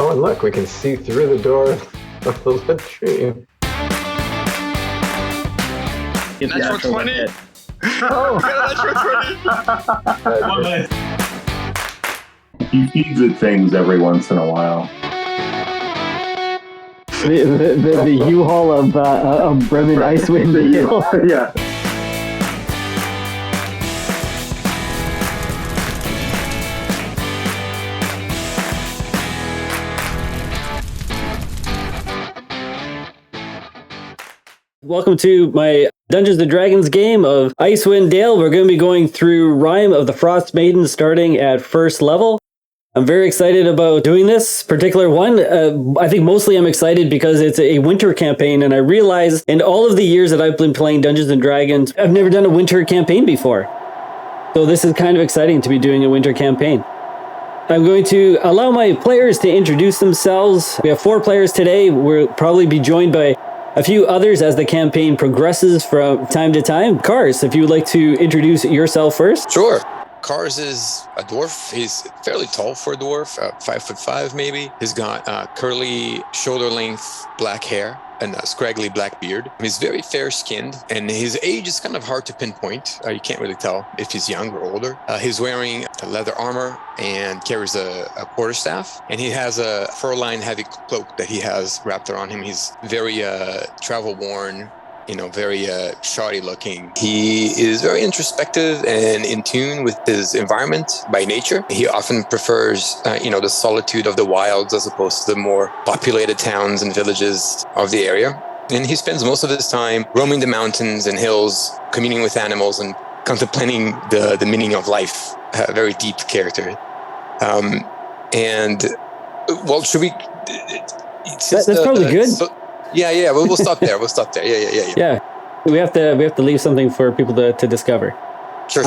Oh, and look, we can see through the door of the latrine. Natural 20. Oh, Natural 20. He feeds it things every once in a while. The U-Haul of Bremen Icewind Dale. Yeah. Welcome to my Dungeons & Dragons game of Icewind Dale. We're going to be going through Rime of the Frost Maiden starting at first level. I'm very excited about doing this particular one. I think mostly I'm excited because it's a winter campaign, and I realized in all of the years that I've been playing Dungeons & Dragons, I've never done a winter campaign before. So this is kind of exciting to be doing a winter campaign. I'm going to allow my players to introduce themselves. We have 4 players today. We'll probably be joined by a few others as the campaign progresses from time to time. Cars, if you would like to introduce yourself first. Sure. Cars is a dwarf. He's fairly tall for a dwarf, 5'5" maybe. He's got curly shoulder-length black hair and a scraggly black beard. He's very fair-skinned, and his age is kind of hard to pinpoint. You can't really tell if he's young or older. He's wearing a leather armor and carries a quarterstaff, and he has a fur-lined heavy cloak that he has wrapped around him. He's very travel-worn, very shoddy looking. He is very introspective and in tune with his environment by nature. He often prefers, the solitude of the wilds as opposed to the more populated towns and villages of the area. And he spends most of his time roaming the mountains and hills, communing with animals and contemplating the meaning of life. A very deep character. Should we... That's probably good. Yeah. We'll stop there. Yeah. Yeah, we have to leave something for people to discover. Sure.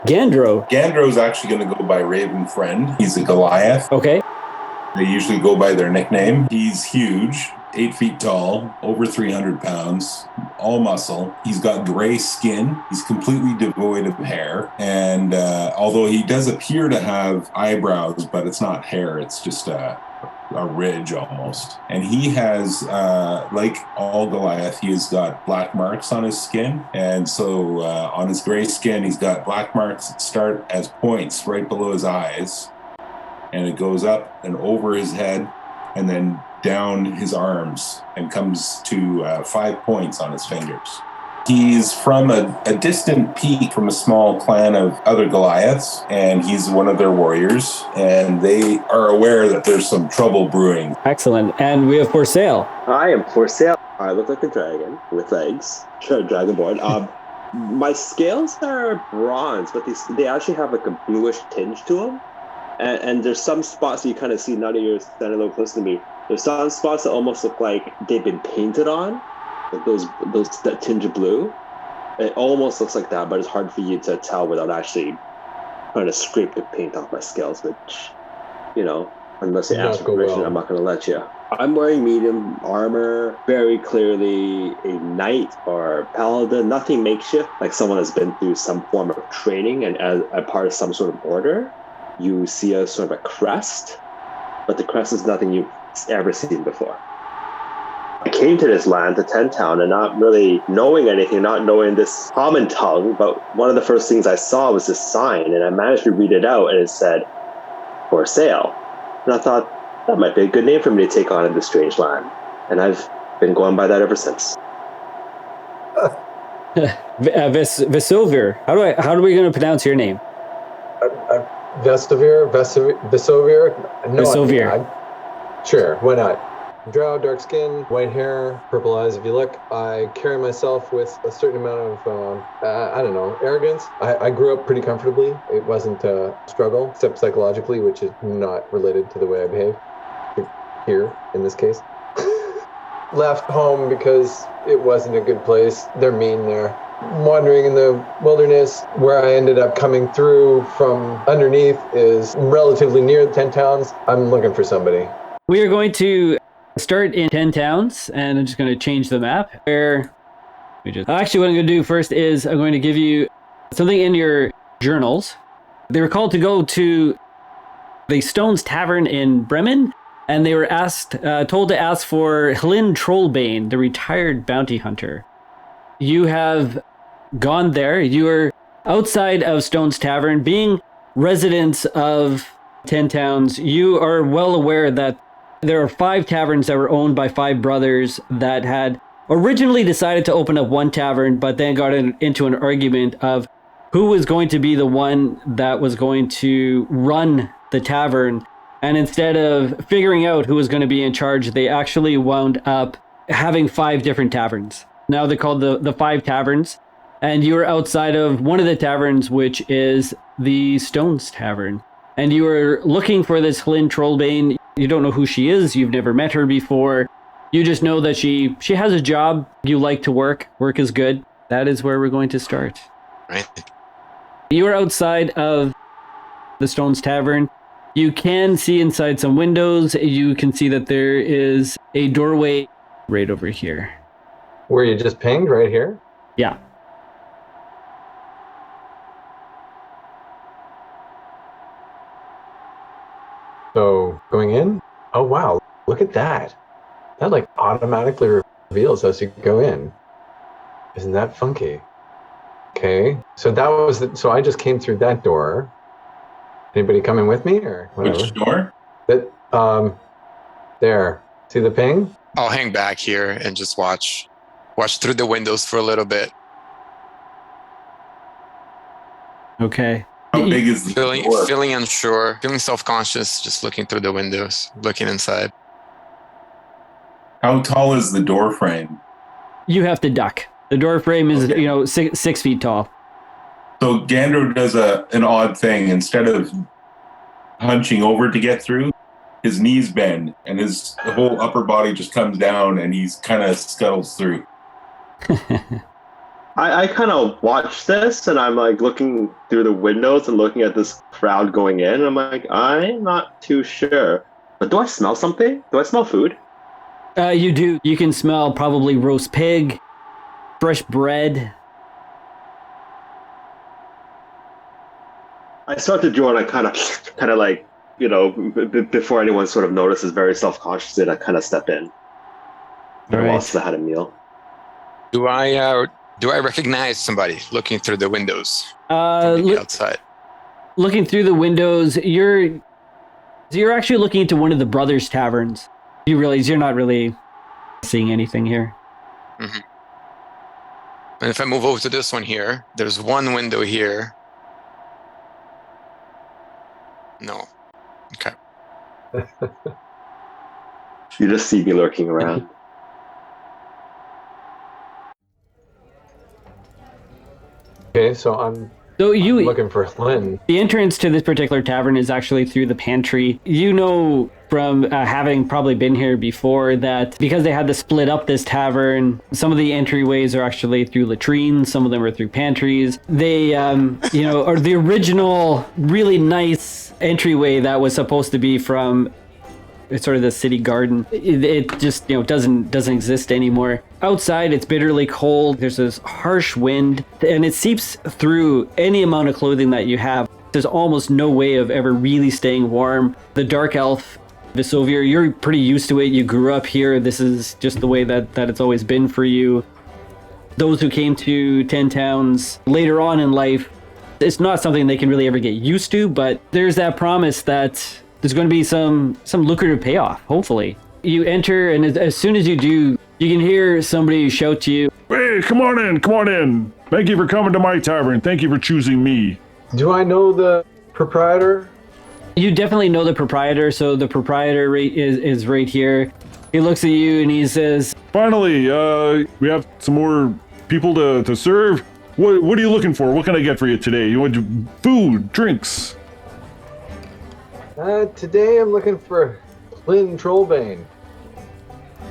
Gandro. Gandro's actually going to go by Ravenfriend. He's a Goliath. Okay. They usually go by their nickname. He's huge, 8 feet tall, over 300 pounds, all muscle. He's got gray skin. He's completely devoid of hair. And although he does appear to have eyebrows, but it's not hair, it's just a ridge almost. And he has, like all Goliath, he has got black marks on his skin. And so on his gray skin, he's got black marks that start as points right below his eyes. And it goes up and over his head and then down his arms and comes to 5 points on his fingers. He's from a distant peak from a small clan of other Goliaths, and he's one of their warriors, and they are aware that there's some trouble brewing. Excellent. And we have for sale. I am for sale. I look like a dragon with legs, dragonborn. My scales are bronze, but they actually have like a bluish tinge to them. And there's some spots that you kind of see, none of you standing a little close to me. There's some spots that almost look like they've been painted on. Like that tinge of blue. It almost looks like that, but it's hard for you to tell without actually trying to scrape the paint off my scales, which, unless you ask for permission, I'm not going to let you. I'm wearing medium armor, very clearly a knight or paladin, nothing makeshift, like someone has been through some form of training and as a part of some sort of order. You see a sort of a crest, but the crest is nothing you've ever seen before. I came to this land, to Tentowns, and not really knowing anything, not knowing this common tongue, but one of the first things I saw was this sign, and I managed to read it out, and it said, for sale. And I thought, that might be a good name for me to take on in this strange land. And I've been going by that ever since. Vesovir. How are we going to pronounce your name? Vesovir? No, Vesovir. Sure, why not? Drow, dark skin, white hair, purple eyes if you look. I carry myself with a certain amount of, arrogance. I grew up pretty comfortably. It wasn't a struggle, except psychologically, which is not related to the way I behave here, in this case. Left home because it wasn't a good place. They're mean there. Wandering in the wilderness, where I ended up coming through from underneath is relatively near the Tentowns. I'm looking for somebody. We are going to start in Tentowns, and I'm just going to change the map. Actually, what I'm going to do first is I'm going to give you something in your journals. They were called to go to the Stones Tavern in Bremen. and they were told to ask for Hlin Trollbane, the retired bounty hunter. You have gone there. You are outside of Stone's Tavern. Being residents of Tentowns, you are well aware that there are 5 taverns that were owned by 5 brothers that had originally decided to open up one tavern, but then got into an argument of who was going to be the one that was going to run the tavern. And instead of figuring out who was going to be in charge, they actually wound up having 5 different taverns. Now they're called the 5 Taverns. And you are outside of one of the taverns, which is the Stones Tavern. And you are looking for this Hlin Trollbane. You don't know who she is. You've never met her before. You just know that she has a job. You like to work. Work is good. That is where we're going to start. Right. You are outside of the Stones Tavern. You can see inside some windows. You can see that there is a doorway right over here. Where you just pinged right here? Yeah. So going in? Oh wow, look at that. That like automatically reveals as you go in. Isn't that funky? Okay, so that was so I just came through that door. Anybody coming with me or whatever? Which door? That there. See the ping? I'll hang back here and just watch through the windows for a little bit. Okay. How big is the door? Feeling unsure, feeling self-conscious, just looking through the windows, looking inside. How tall is the door frame? You have to duck. The door frame is, Okay. 6 feet tall. So Gandro does an odd thing. Instead of hunching over to get through, his knees bend and his whole upper body just comes down and he's kind of scuttles through. I kind of watch this and I'm like looking through the windows and looking at this crowd going in. And I'm like, I'm not too sure. But do I smell something? Do I smell food? You do. You can smell probably roast pig, fresh bread. I start to draw and I kind of like, before anyone sort of notices, very self-conscious, that I kind of step in. All right. Whilst I had a meal. Do I recognize somebody looking through the windows from the outside? Looking through the windows, you're actually looking into one of the brothers' taverns. You realize you're not really seeing anything here. Mm-hmm. And if I move over to this one here, there's one window here. No. Okay. You just see me lurking around. Okay, so I'm So I'm looking for Hlin. The entrance to this particular tavern is actually through the pantry. You know from having probably been here before that because they had to split up this tavern, some of the entryways are actually through latrines, some of them are through pantries. They, are the original really nice entryway that was supposed to be from sort of the city garden. It just, doesn't exist anymore. Outside, it's bitterly cold. There's this harsh wind, and it seeps through any amount of clothing that you have. There's almost no way of ever really staying warm. The dark elf, Vesovir, you're pretty used to it. You grew up here. This is just the way that it's always been for you. Those who came to Tentowns later on in life, it's not something they can really ever get used to, but there's that promise that there's going to be some lucrative payoff, hopefully. You enter, and as soon as you do, you can hear somebody shout to you, "Hey, come on in. Thank you for coming to my tavern. Thank you for choosing me." Do I know the proprietor? You definitely know the proprietor, so the proprietor is right here. He looks at you and he says, "Finally, we have some more people to serve. What are you looking for? What can I get for you today? You want food, drinks?" Today I'm looking for Hlin Trollbane.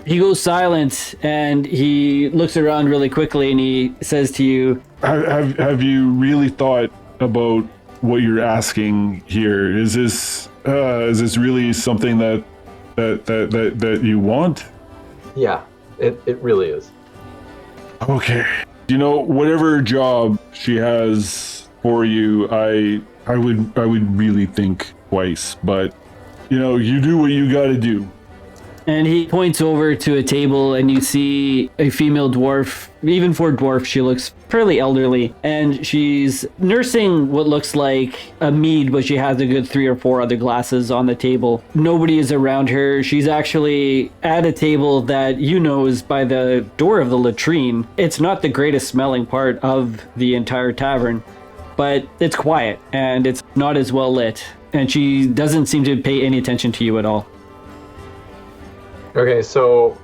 He goes silent and he looks around really quickly and he says to you, Have you really thought about what you're asking here? Is this really something that you want? Yeah, it really is. Okay. Whatever job she has for you, I would really think twice, but you do what you got to do. And he points over to a table, and you see a female dwarf. Even for a dwarf, she looks fairly elderly, and she's nursing what looks like a mead, but she has a good 3 or 4 other glasses on the table. Nobody is around her. She's actually at a table that you know is by the door of the latrine. It's not the greatest smelling part of the entire tavern, but it's quiet, and it's not as well lit, and she doesn't seem to pay any attention to you at all. Okay, so,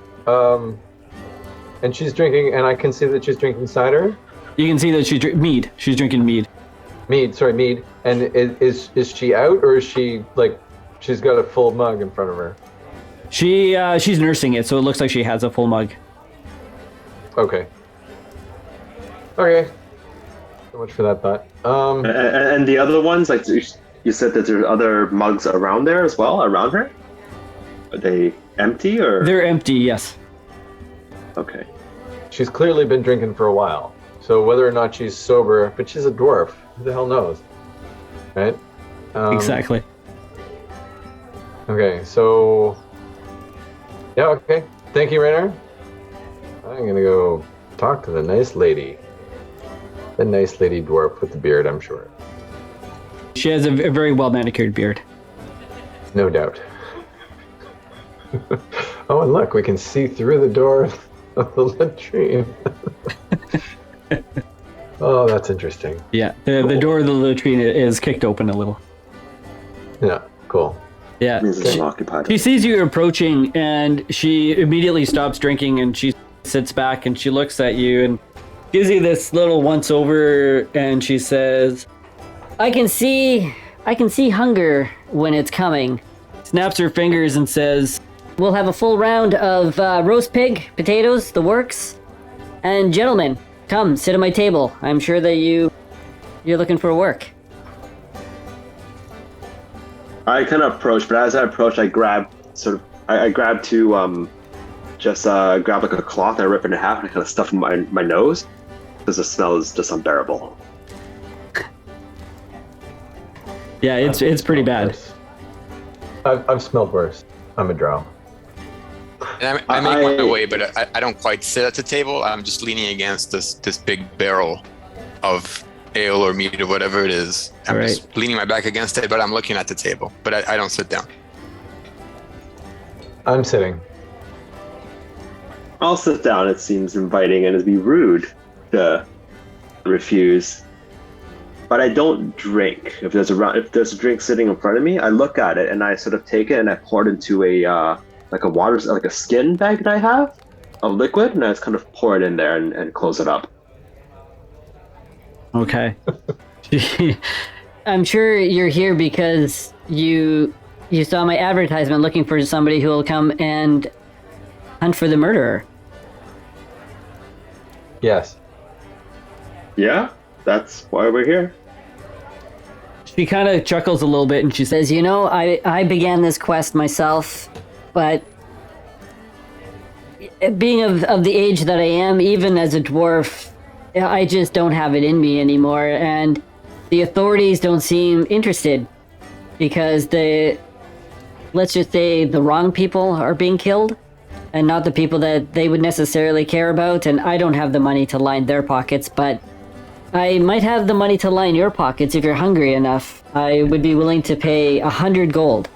and she's drinking, and I can see that she's drinking cider? You can see that she's mead. She's drinking mead. Mead. And is she out, or is she, like, she's got a full mug in front of her? She's nursing it, so it looks like she has a full mug. Okay. So much for that thought. And the other ones, like, you said that there's other mugs around there as well, around her? Are they empty, or? They're empty, yes. Okay. She's clearly been drinking for a while. So whether or not she's sober, but she's a dwarf. Who the hell knows? Right? Exactly. Okay, so... Yeah, okay. Thank you, Rainer. I'm gonna go talk to the nice lady. The nice lady dwarf with the beard, I'm sure. She has a very well-manicured beard. No doubt. Oh, and look, we can see through the door of the latrine. Oh, that's interesting. Yeah, the door of the latrine is kicked open a little. Yeah, cool. Yeah. Occupied. She sees you approaching, and she immediately stops drinking, and she sits back, and she looks at you, and gives you this little once-over, and she says, I can see hunger when it's coming. Snaps her fingers and says, we'll have a full round of roast pig, potatoes, the works. And gentlemen, come, sit at my table. I'm sure that you're looking for work. I kind of approach, but as I approach, I grab to grab like a cloth, I rip it in half, and I kind of stuff in my nose, because the smell is just unbearable. Yeah, it's pretty bad. I've smelled worse. I'm a drow. And I make my way, but I don't quite sit at the table. I'm just leaning against this big barrel of ale or meat or whatever it is. I'm just leaning my back against it, but I'm looking at the table. But I don't sit down. I'm sitting. I'll sit down. It seems inviting, and it'd be rude to refuse. But I don't drink. If there's a drink sitting in front of me, I look at it and I sort of take it and I pour it into a like a skin bag that I have of liquid, and I just kind of pour it in there and close it up. Okay. I'm sure you're here because you saw my advertisement looking for somebody who will come and hunt for the murderer. Yes. Yeah, that's why we're here. She kind of chuckles a little bit and she says, I began this quest myself, but being of the age that I am, even as a dwarf, I just don't have it in me anymore, and the authorities don't seem interested because let's just say the wrong people are being killed and not the people that they would necessarily care about, and I don't have the money to line their pockets, but I might have the money to line your pockets if you're hungry enough. I would be willing to pay 100 gold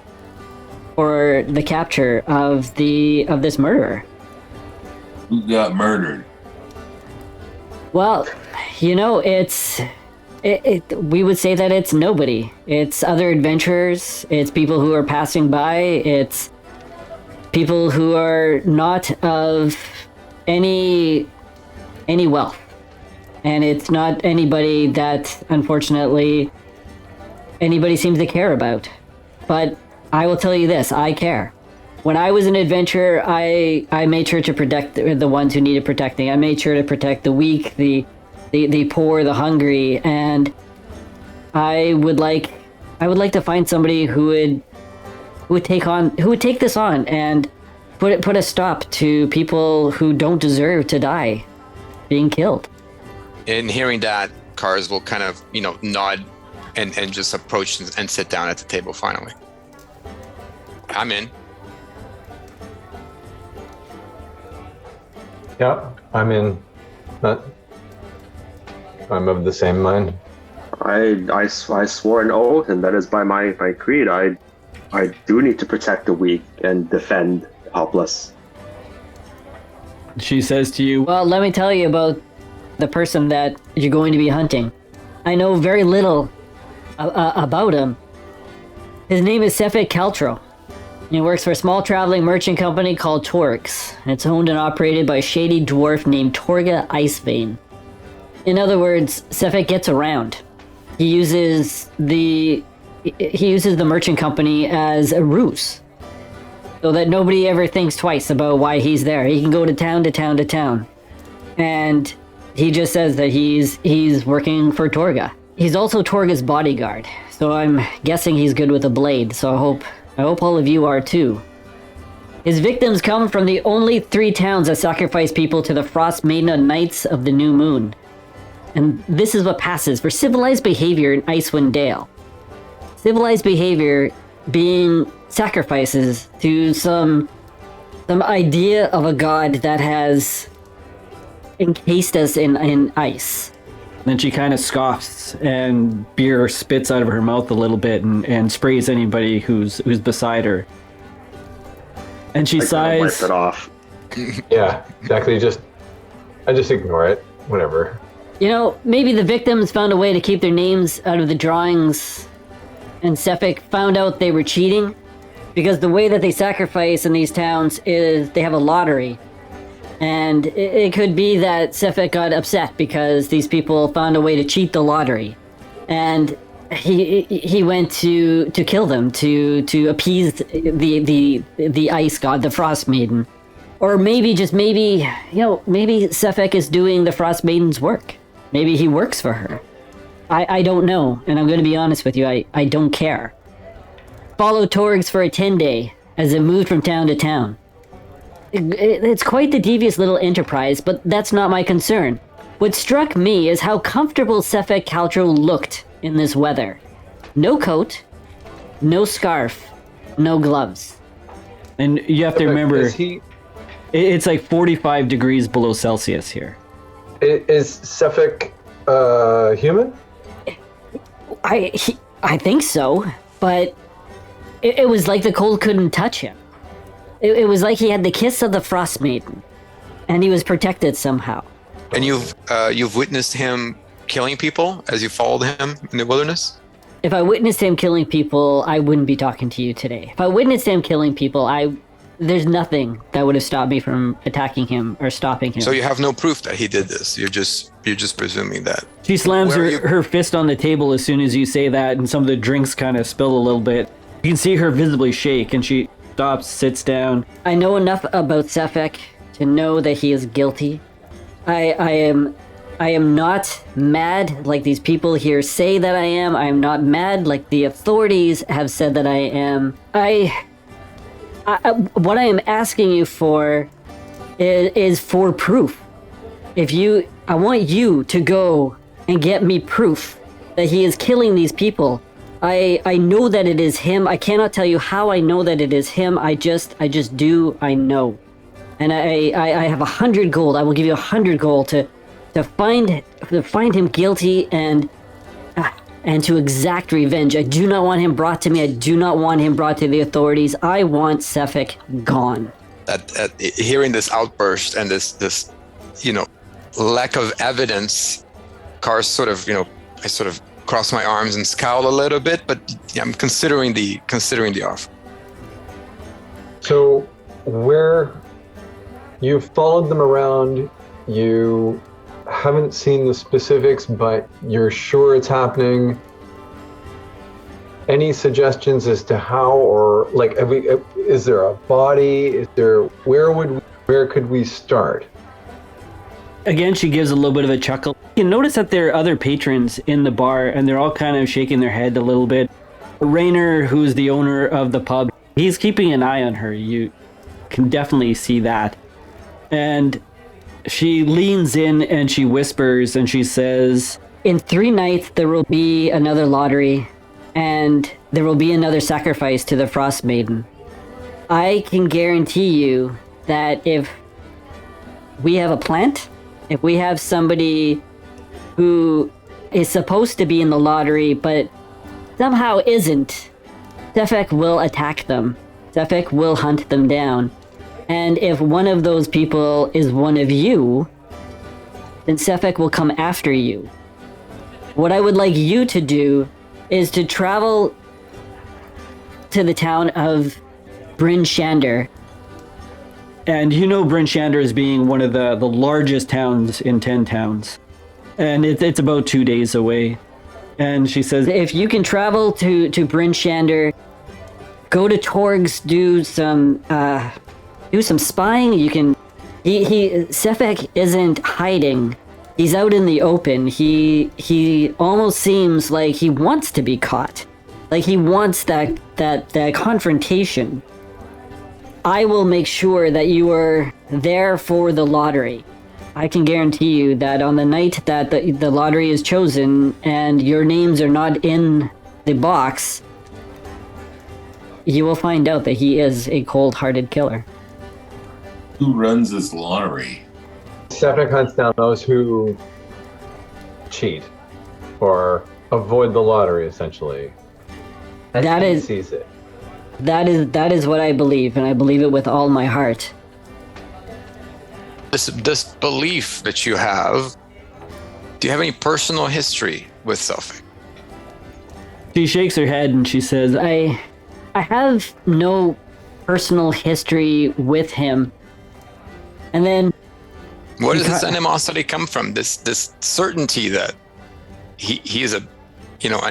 for the capture of this murderer. Who got murdered? Well, we would say that it's nobody. It's other adventurers. It's people who are passing by. It's people who are not of any wealth. And it's not anybody that, unfortunately, anybody seems to care about. But I will tell you this, I care. When I was an adventurer, I made sure to protect the ones who needed protecting. I made sure to protect the weak, the poor, the hungry, and I would like to find somebody who would take this on and put a stop to people who don't deserve to die being killed. In hearing that, Cars will kind of, nod and just approach and sit down at the table finally. I'm in. Yeah, I'm of the same mind. I swore an oath, and that is by my creed. I do need to protect the weak and defend the helpless. She says to you, Well, let me tell you about the person that you're going to be hunting. I know very little about him. His name is Sefik Kaltro. He works for a small traveling merchant company called Torx. It's owned and operated by a shady dwarf named Torga Icevein. In other words, Sefik gets around. He uses the merchant company as a ruse, so that nobody ever thinks twice about why he's there. He can go to town to town to town, and he just says that he's working for Torga. He's also Torga's bodyguard, so I'm guessing he's good with a blade. So I hope all of you are too. His victims come from the only 3 towns that sacrifice people to the Frost Maiden Knights of the New Moon. And this is what passes for civilized behavior in Icewind Dale. Civilized behavior being sacrifices to some idea of a god that has encased us in ice. then she kind of scoffs, and beer spits out of her mouth a little bit and sprays anybody who's beside her. And she sighs. Wipe it off. Yeah, exactly. I just ignore it. Whatever. You know, maybe the victims found a way to keep their names out of the drawings, and Sefik found out they were cheating, because the way that they sacrifice in these towns is they have a lottery. And it could be that Sefik got upset because these people found a way to cheat the lottery. And he went to kill them, to appease the ice god, the Frost Maiden. Or maybe maybe Sefik is doing the Frost Maiden's work. Maybe he works for her. I don't know, and I'm going to be honest with you, I don't care. Follow Torgs for a 10-day as it moved from town to town. It's quite the devious little enterprise, but that's not my concern. What struck me is how comfortable Sefik Kaltro looked in this weather. No coat, no scarf, no gloves. And you have to remember, it's like 45 degrees below Celsius here. Is Sefik human? I think so, but it was like the cold couldn't touch him. It was like he had the kiss of the Frost Maiden, and he was protected somehow. And you've witnessed him killing people as you followed him in the wilderness? If I witnessed him killing people, I wouldn't be talking to you today. If I witnessed him killing people, there's nothing that would have stopped me from attacking him or stopping him. So you have no proof that he did this. You're just presuming that. She slams her fist on the table as soon as you say that, and some of the drinks kind of spill a little bit. You can see her visibly shake, and she stops, sits down. I know enough about Sefik to know that he is guilty. I am not mad like these people here say that I am. I am not mad like the authorities have said that I am. What I am asking you for is for proof. I want you to go and get me proof that he is killing these people. I know that it is him. I cannot tell you how I know that it is him. I just do. I know. And I have 100 gold. I will give you 100 gold to find him guilty and to exact revenge. I do not want him brought to me. I do not want him brought to the authorities. I want Sefik gone. Hearing this outburst and this lack of evidence, I sort of cross my arms and scowl a little bit, but I'm considering the offer. So, where you've followed them around, you haven't seen the specifics, but you're sure it's happening. Any suggestions as to how, or like, is there a body? Where could we start? Again, she gives a little bit of a chuckle. You notice that there are other patrons in the bar, and they're all kind of shaking their head a little bit. Rainer, who's the owner of the pub, he's keeping an eye on her. You can definitely see that. And she leans in and she whispers and she says, in 3 nights, there will be another lottery, and there will be another sacrifice to the Frost Maiden. I can guarantee you that if we have a plant, if we have somebody who is supposed to be in the lottery but somehow isn't, Sefek will attack them. Sefek will hunt them down. And if one of those people is one of you, then Sefek will come after you. What I would like you to do is to travel to the town of Bryn Shander. And you know Bryn Shander as being one of the largest towns in Tentowns. And it's about 2 days away. And she says, if you can travel to Bryn Shander, go to Torg's, do some spying. You can. Sefek isn't hiding. He's out in the open. He almost seems like he wants to be caught. Like he wants that confrontation. I will make sure that you are there for the lottery. I can guarantee you that on the night that the lottery is chosen and your names are not in the box, you will find out that he is a cold-hearted killer. Who runs this lottery? Sefek hunts down those who cheat or avoid the lottery, essentially. That He is sees it. that is what I believe, and I believe it with all my heart. This belief that you have, do you have any personal history with Sefek? she shakes her head and she says, I have no personal history with him. And then Where does this animosity come from? This certainty that he is an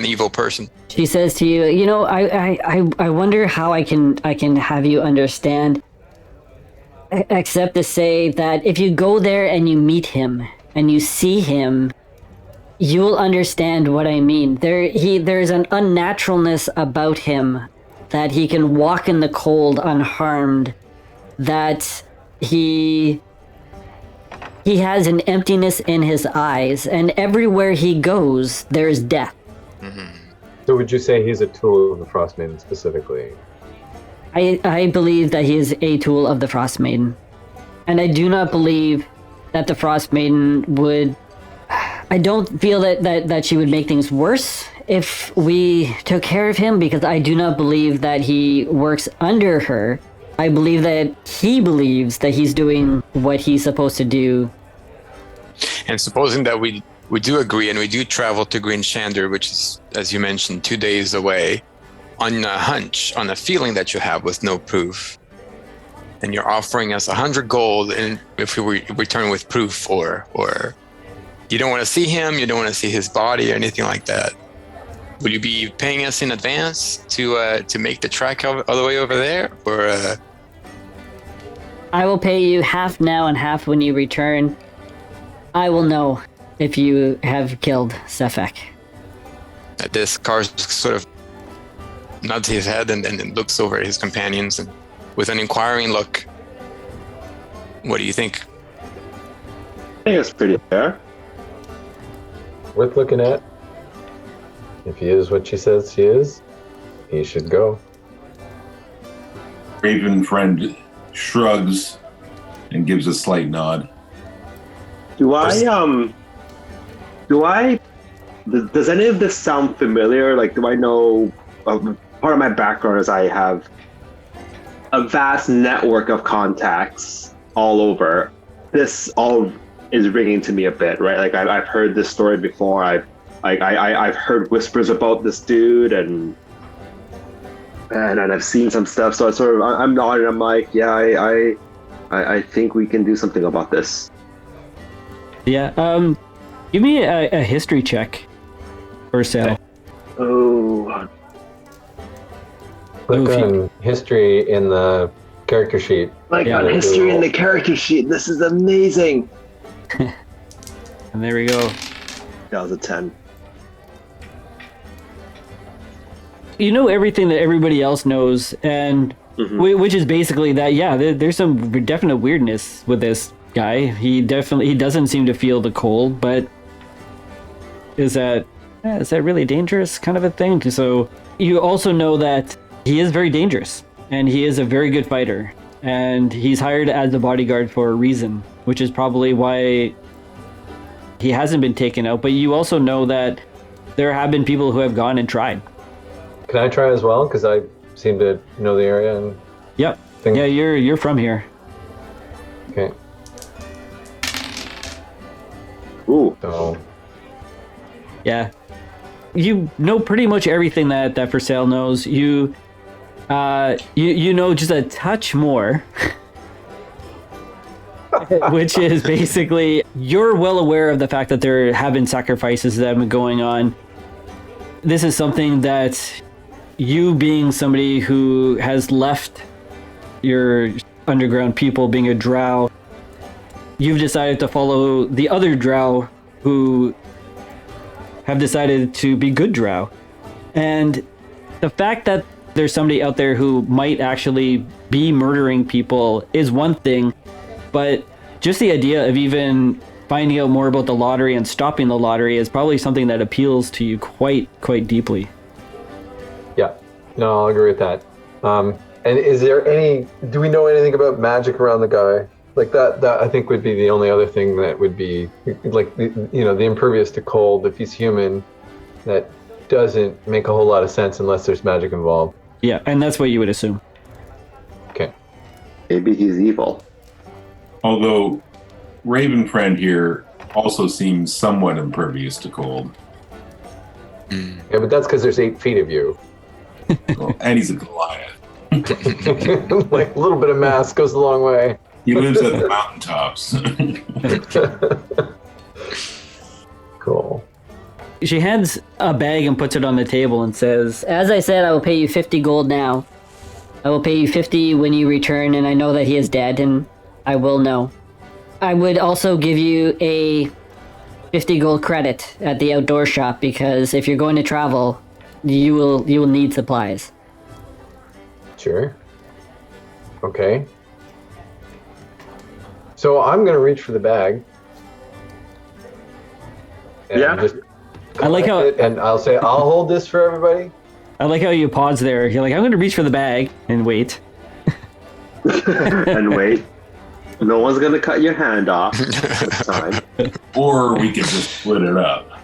evil person. she says to you, I wonder how I can have you understand, except to say that if you go there and you meet him and you see him, you'll understand what I mean. There's an unnaturalness about him, that he can walk in the cold unharmed, that he has an emptiness in his eyes, and everywhere he goes, there's death. Mm-hmm. So would you say he's a tool of the Frost Maiden specifically? I believe that he is a tool of the Frost Maiden. And I do not believe that the Frost Maiden would... I don't feel that she would make things worse if we took care of him, because I do not believe that he works under her. I believe that he believes that he's doing what he's supposed to do. And supposing that we do agree and we do travel to Green Shander, which is, as you mentioned, 2 days away, on a hunch, on a feeling that you have with no proof, and you're offering us 100 gold, and if we return with proof, or you don't want to see him, you don't want to see his body or anything like that, will you be paying us in advance to make the trek all the way over there, or? I will pay you half now and half when you return. I will know if you have killed Sefek. This car sort of nods his head and looks over at his companions, and with an inquiring look, what do you think? I think it's pretty fair. Worth looking at. If he is what she says he is, he should go. Ravenfriend shrugs and gives a slight nod. Does any of this sound familiar? Like, do I know, part of my background is I have a vast network of contacts all over. This all is ringing to me a bit, right? Like, I've heard this story before. I've heard whispers about this dude, and I've seen some stuff. So I'm nodding. I'm like, yeah, I think we can do something about this. yeah, give me a history check for Sal. Oh, Click on history in the character sheet. like Yeah, on history in the character sheet. This is amazing. And there we go. That was a 10. You know everything that everybody else knows, and which is basically that, yeah, there's some definite weirdness with this guy. He doesn't seem to feel the cold, but is that really dangerous kind of a thing? So you also know that he is very dangerous, and he is a very good fighter, and he's hired as a bodyguard for a reason. which is probably why he hasn't been taken out. But you also know that there have been people who have gone and tried. Can I try as well? Because I seem to know the area and. Yep. Yeah, you're from here. Okay. Ooh. So. Yeah. You know pretty much everything that For Sale knows. You know just a touch more. Which is basically, you're well aware of the fact that there have been sacrifices that have been going on. This is something that you, being somebody who has left your underground people, being a drow, you've decided to follow the other drow who have decided to be good drow. And the fact that there's somebody out there who might actually be murdering people is one thing, but just the idea of even finding out more about the lottery and stopping the lottery is probably something that appeals to you quite deeply. Yeah, no, I'll agree with that. And is there do we know anything about magic around the guy? Like that I think would be the only other thing that would be like, the impervious to cold. If he's human, that doesn't make a whole lot of sense unless there's magic involved. Yeah, and that's what you would assume. Okay. Maybe he's evil. Although Ravenfriend here also seems somewhat impervious to cold. Yeah, but that's because there's 8 feet of you. Well, and he's a Goliath. Like a little bit of mass goes a long way. He lives at the mountaintops. Cool. She hands a bag and puts it on the table and says, As I said, I will pay you 50 gold now. I will pay you 50 when you return, and I know that he is dead, and I will know. I would also give you a 50 gold credit at the outdoor shop, because if you're going to travel, you will need supplies. Sure. Okay. So I'm gonna reach for the bag. And Yeah. just I like how it, and I'll say, I'll hold this for everybody. I like how you pause there. You're like, I'm going to reach for the bag and wait. And wait. No one's gonna cut your hand off this time. Or we could just split it up.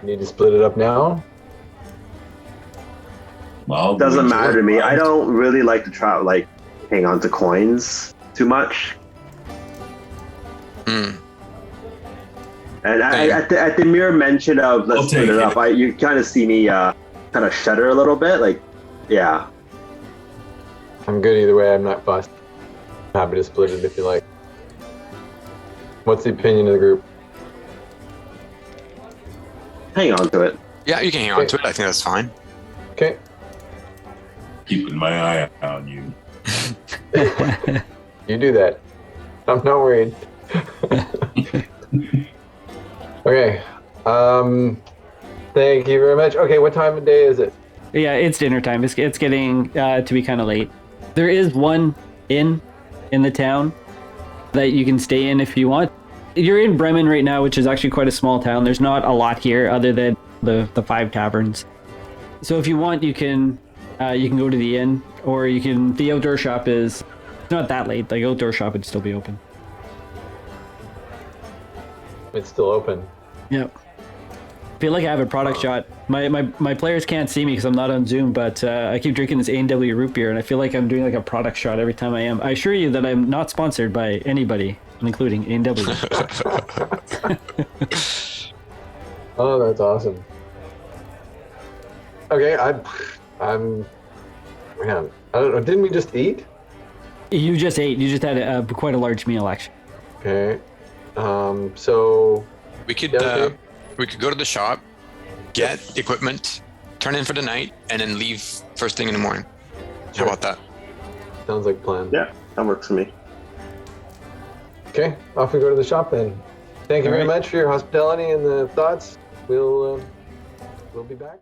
Need to split it up now. Well, Doesn't matter to me. I don't really like to hang on to coins too much. And at the mere mention of let's split it up, you kind of see me kind of shudder a little bit. Like, yeah. I'm good either way. I'm not fussed. Happy to split it if you like. What's the opinion of the group? Hang on to it. Yeah, you can hang on to it. I think that's fine. Okay. Keeping my eye on you. You do that. I'm not worried. Okay. Thank you very much. Okay, what time of day is it? Yeah, it's dinner time. It's getting to be kind of late. There is one inn in the town that you can stay in if you want. You're in Bremen right now, which is actually quite a small town. There's not a lot here other than the 5 taverns. So if you want, you can go to the inn, or you can. The outdoor shop is not that late. The outdoor shop would still be open. It's still open. Yep. I feel like I have a product shot. My players can't see me because I'm not on Zoom, but I keep drinking this A&W root beer, and I feel like I'm doing like a product shot every time I am. I assure you that I'm not sponsored by anybody, including A&W. Oh, that's awesome. Okay, I'm. Man, I don't know. Didn't we just eat? You just ate. You just had quite a large meal, actually. Okay. So We could Yeah, okay. we could go to the shop, get equipment, turn in for the night, and then leave first thing in the morning. Sure. How about that? Sounds like a plan. Yeah, that works for me. Okay, off we go to the shop then. Thank you All very right. much for your hospitality and the thoughts. We'll be back.